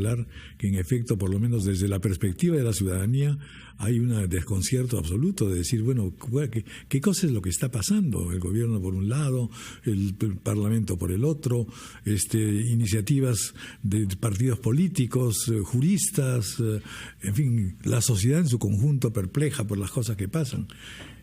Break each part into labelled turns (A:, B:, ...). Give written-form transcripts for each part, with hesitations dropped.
A: señalar que en efecto, por lo menos desde la perspectiva de la ciudadanía, hay un desconcierto absoluto de decir, bueno, ¿qué cosa es lo que está pasando? El gobierno por un lado, el Parlamento por el otro, iniciativas de partidos políticos, juristas, en fin, la sociedad en su conjunto perpleja por las cosas que pasan.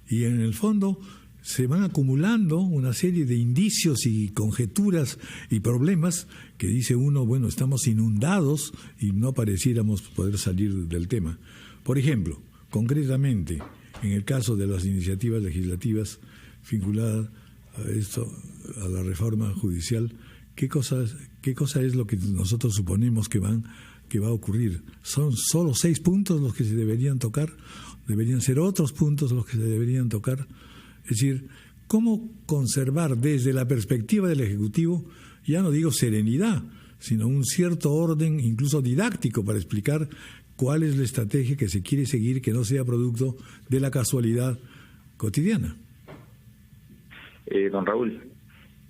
A: Y en el fondo se van acumulando una serie de indicios y conjeturas y problemas que dice uno, bueno, estamos inundados y no pareciéramos poder salir del tema. Por ejemplo, concretamente, en el caso de las iniciativas legislativas vinculadas a esto, a la reforma judicial, ¿qué cosa es lo que nosotros suponemos que va a ocurrir? ¿Son solo 6 puntos los que se deberían tocar? ¿Deberían ser otros puntos los que se deberían tocar? Es decir, ¿cómo conservar desde la perspectiva del Ejecutivo, ya no digo serenidad, sino un cierto orden, incluso didáctico, para explicar cuál es la estrategia que se quiere seguir, que no sea producto de la casualidad cotidiana?
B: Don Raúl,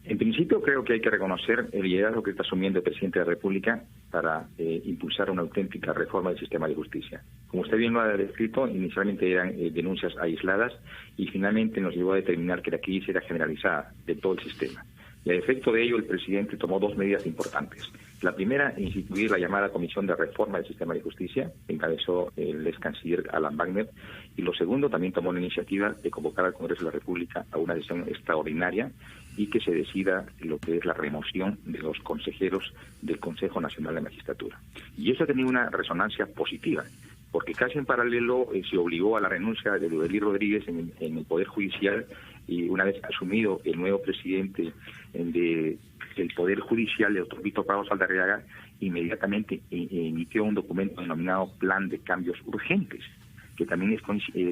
B: en principio creo que hay que reconocer el liderazgo que está asumiendo el presidente de la República para impulsar una auténtica reforma del sistema de justicia. Como usted bien lo ha descrito, inicialmente eran denuncias aisladas y finalmente nos llevó a determinar que la crisis era generalizada de todo el sistema. Y a efecto de ello, el presidente tomó 2 medidas importantes. La primera, instituir la llamada Comisión de Reforma del Sistema de Justicia, que encabezó el ex canciller Alan Wagner. Y lo segundo, también tomó la iniciativa de convocar al Congreso de la República a una sesión extraordinaria y que se decida lo que es la remoción de los consejeros del Consejo Nacional de Magistratura. Y eso ha tenido una resonancia positiva, porque casi en paralelo se obligó a la renuncia de Ludelí Rodríguez en el Poder Judicial, y una vez asumido el nuevo presidente del Poder Judicial, el doctor Víctor Prado Saldarriaga, inmediatamente emitió un documento denominado Plan de Cambios Urgentes, que también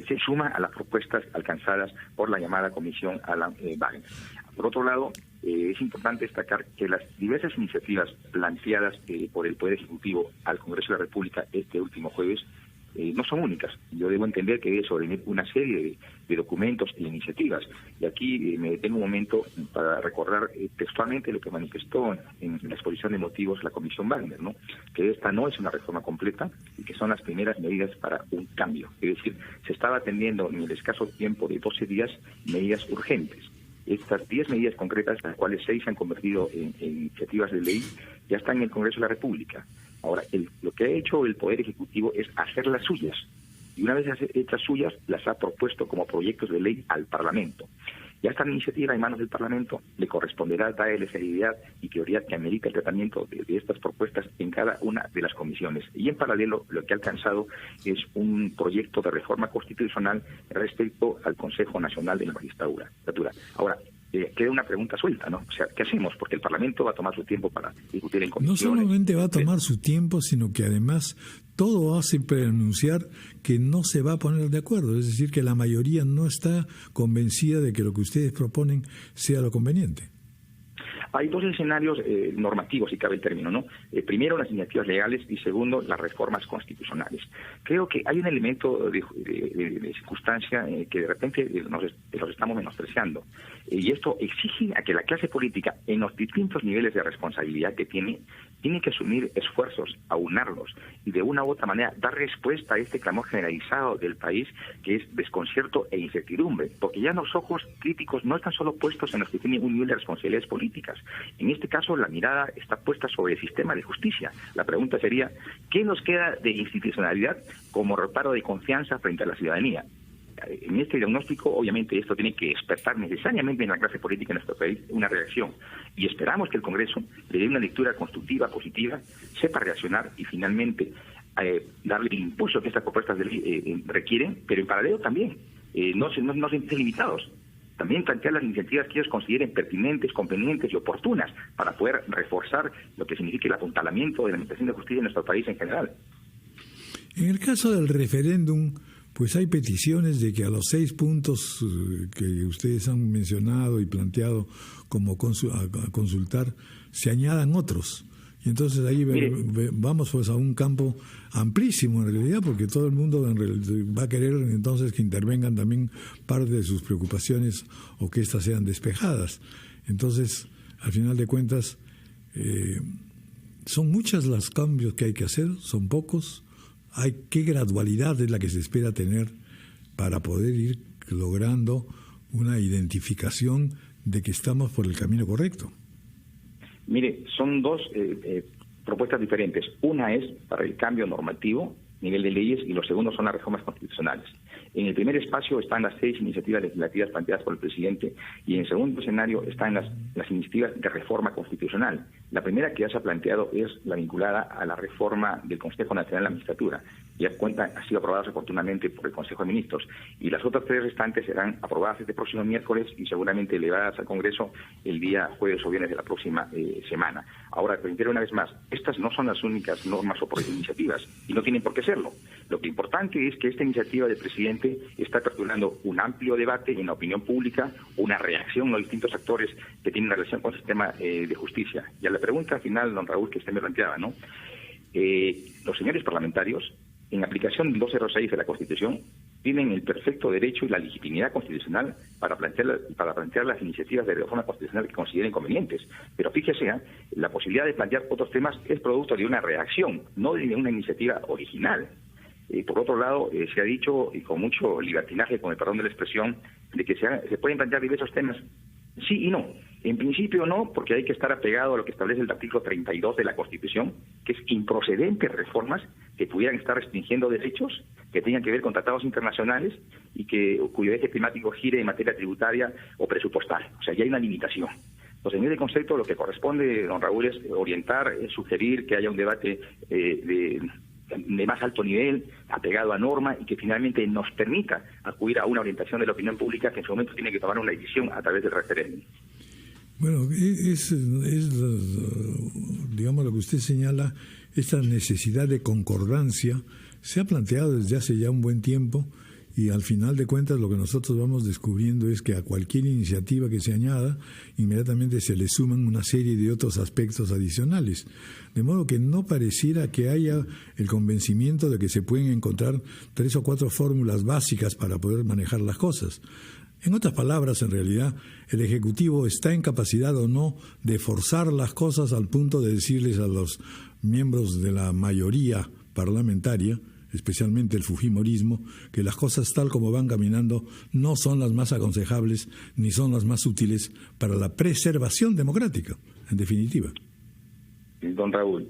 B: se suma a las propuestas alcanzadas por la llamada Comisión Alan Wagner. Por otro lado, es importante destacar que las diversas iniciativas planteadas por el Poder Ejecutivo al Congreso de la República este último jueves no son únicas. Yo debo entender que debe sobrevenir una serie de documentos e iniciativas. Y aquí me detengo un momento para recordar textualmente lo que manifestó en la exposición de motivos la Comisión Wagner, ¿no? Que esta no es una reforma completa y que son las primeras medidas para un cambio. Es decir, se estaba atendiendo en el escaso tiempo de 12 días medidas urgentes. Estas 10 medidas concretas, las cuales 6 se han convertido en iniciativas de ley, ya están en el Congreso de la República. Ahora, lo que ha hecho el Poder Ejecutivo es hacerlas suyas. Y una vez hechas suyas, las ha propuesto como proyectos de ley al Parlamento. Ya esta iniciativa en manos del Parlamento le corresponderá darle seriedad y prioridad que amerita el tratamiento de estas propuestas en cada una de las comisiones. Y en paralelo, lo que ha alcanzado es un proyecto de reforma constitucional respecto al Consejo Nacional de la Magistratura. Ahora, queda una pregunta suelta, ¿no? O sea, ¿qué hacemos? Porque el Parlamento va a tomar su tiempo para discutir en comisiones.
A: No solamente va a tomar su tiempo, sino que además todo hace anunciar que no se va a poner de acuerdo. Es decir, que la mayoría no está convencida de que lo que ustedes proponen sea lo conveniente.
B: Hay 2 escenarios normativos, si cabe el término, ¿no? Primero, las iniciativas legales y segundo, las reformas constitucionales. Creo que hay un elemento de circunstancia que de repente los estamos menospreciando. Y esto exige a que la clase política, en los distintos niveles de responsabilidad que tiene que asumir esfuerzos, aunarlos y de una u otra manera dar respuesta a este clamor generalizado del país, que es desconcierto e incertidumbre, porque ya los ojos críticos no están solo puestos en los que tienen un nivel de responsabilidades políticas. En este caso, la mirada está puesta sobre el sistema de justicia. La pregunta sería, ¿qué nos queda de institucionalidad como reparo de confianza frente a la ciudadanía? En este diagnóstico, obviamente, esto tiene que despertar necesariamente en la clase política de nuestro país una reacción. Y esperamos que el Congreso le dé una lectura constructiva, positiva, sepa reaccionar y finalmente darle el impulso que estas propuestas de ley requieren, pero en paralelo también no se estén limitados. También plantear las iniciativas que ellos consideren pertinentes, convenientes y oportunas para poder reforzar lo que significa el apuntalamiento de la administración de justicia en nuestro país en general.
A: En el caso del referéndum, pues hay peticiones de que a los 6 puntos que ustedes han mencionado y planteado como a consultar, se añadan otros. Y entonces ahí vamos pues a un campo amplísimo en realidad, porque todo el mundo va a querer entonces que intervengan también parte de sus preocupaciones o que éstas sean despejadas. Entonces, al final de cuentas, Son muchos los cambios que hay que hacer, son pocos. ¿Qué gradualidad es la que se espera tener para poder ir logrando una identificación de que estamos por el camino correcto?
B: Mire, son dos propuestas diferentes. Una es para el cambio normativo, nivel de leyes, y lo segundo son las reformas constitucionales. En el primer espacio están las 6 iniciativas legislativas planteadas por el presidente, y en el segundo escenario están las iniciativas de reforma constitucional. La primera que ya se ha planteado es la vinculada a la reforma del Consejo Nacional de la Magistratura. Ya ha sido aprobada oportunamente por el Consejo de Ministros, y las otras 3 restantes serán aprobadas este próximo miércoles y seguramente elevadas al Congreso el día jueves o viernes de la próxima semana. Ahora, reitero una vez más, estas no son las únicas normas o iniciativas, y no tienen por qué serlo. Lo que importante es que esta iniciativa del presidente está aperturando un amplio debate en la opinión pública, una reacción a los distintos actores que tienen relación con el sistema de justicia. Y a la pregunta final, don Raúl, que usted me planteaba, ¿no? Los señores parlamentarios, en aplicación del 206 de la Constitución, tienen el perfecto derecho y la legitimidad constitucional para plantear las iniciativas de reforma constitucional que consideren convenientes. Pero fíjese, la posibilidad de plantear otros temas es producto de una reacción, no de una iniciativa original. Por otro lado, se ha dicho, y con mucho libertinaje, con el perdón de la expresión, de que se pueden plantear diversos temas. Sí y no. En principio no, porque hay que estar apegado a lo que establece el artículo 32 de la Constitución, que es improcedentes reformas que pudieran estar restringiendo derechos que tengan que ver con tratados internacionales y cuyo eje climático gire en materia tributaria o presupuestal. O sea, ya hay una limitación. Entonces, en ese concepto, lo que corresponde, don Raúl, es orientar, es sugerir que haya un debate de más alto nivel, apegado a norma, y que finalmente nos permita acudir a una orientación de la opinión pública que en su momento tiene que tomar una decisión a través del referéndum.
A: Bueno, digamos lo que usted señala, esta necesidad de concordancia se ha planteado desde hace ya un buen tiempo, y al final de cuentas lo que nosotros vamos descubriendo es que a cualquier iniciativa que se añada, inmediatamente se le suman una serie de otros aspectos adicionales. De modo que no pareciera que haya el convencimiento de que se pueden encontrar 3 o 4 fórmulas básicas para poder manejar las cosas. En otras palabras, en realidad, el Ejecutivo está en capacidad o no de forzar las cosas al punto de decirles a los miembros de la mayoría parlamentaria, especialmente el fujimorismo, que las cosas tal como van caminando no son las más aconsejables ni son las más útiles para la preservación democrática, en definitiva.
B: Don Raúl,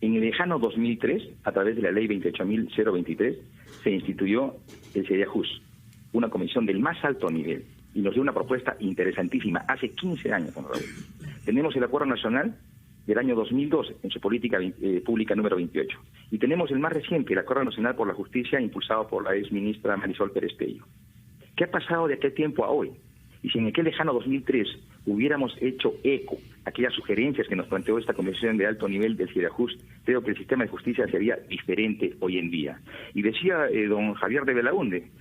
B: en el lejano 2003, a través de la ley 28.023, se instituyó el CEDEAJUS, una comisión del más alto nivel, y nos dio una propuesta interesantísima hace 15 años, don Raúl. Tenemos el Acuerdo Nacional del año 2002 en su política pública número 28. Y tenemos el más reciente, el Acuerdo Nacional por la Justicia, impulsado por la exministra Marisol Pérez Pello. ¿Qué ha pasado de aquel tiempo a hoy? Y si en aquel lejano 2003 hubiéramos hecho eco a aquellas sugerencias que nos planteó esta comisión de alto nivel del CEDEAJUS, creo que el sistema de justicia sería diferente hoy en día. Y decía don Javier de Belaúnde,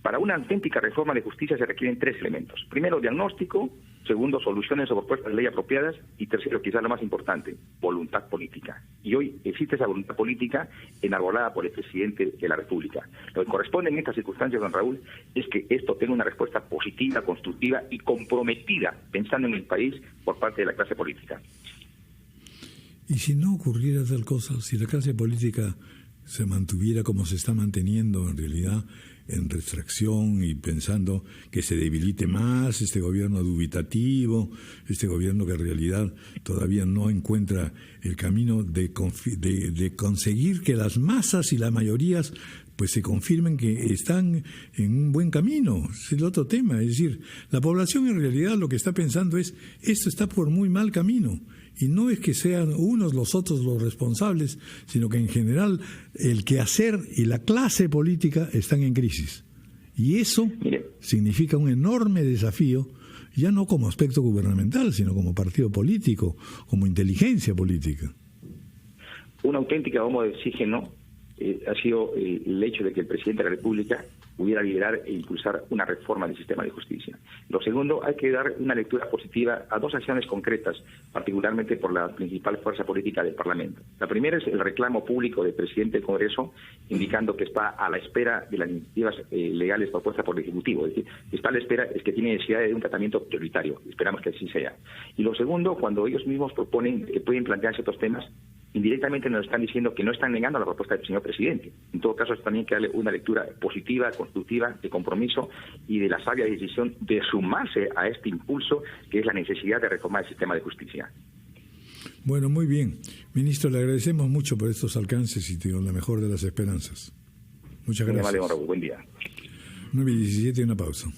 B: para una auténtica reforma de justicia se requieren 3 elementos. Primero, diagnóstico. Segundo, soluciones o propuestas de ley apropiadas. Y tercero, quizás lo más importante, voluntad política. Y hoy existe esa voluntad política enarbolada por el presidente de la República. Lo que corresponde en estas circunstancias, don Raúl, es que esto tenga una respuesta positiva, constructiva y comprometida, pensando en el país, por parte de la clase política.
A: Y si no ocurriera tal cosa, si la clase política se mantuviera como se está manteniendo en realidad, en retracción y pensando que se debilite más este gobierno dubitativo, este gobierno que en realidad todavía no encuentra el camino de conseguir que las masas y las mayorías pues se confirmen que están en un buen camino. Es el otro tema, es decir, la población en realidad lo que está pensando es, esto está por muy mal camino. Y no es que sean unos los otros los responsables, sino que en general el quehacer y la clase política están en crisis. Y eso significa un enorme desafío, ya no como aspecto gubernamental, sino como partido político, como inteligencia política.
B: Una auténtica bomba de oxígeno ha sido el hecho de que el presidente de la República pudiera liderar e impulsar una reforma del sistema de justicia. Lo segundo, hay que dar una lectura positiva a dos acciones concretas, particularmente por la principal fuerza política del Parlamento. La primera es el reclamo público del presidente del Congreso, indicando que está a la espera de las iniciativas legales propuestas por el Ejecutivo. Es decir, está a la espera, es que tiene necesidad de un tratamiento prioritario. Esperamos que así sea. Y lo segundo, cuando ellos mismos proponen que pueden plantearse estos temas, indirectamente nos están diciendo que no están negando la propuesta del señor presidente. En todo caso, es también que darle una lectura positiva, constructiva, de compromiso y de la sabia decisión de sumarse a este impulso que es la necesidad de reformar el sistema de justicia.
A: Bueno, muy bien. Ministro, le agradecemos mucho por estos alcances y con la mejor de las esperanzas. Muchas gracias.
B: Buen día.
A: 9:17, una pausa.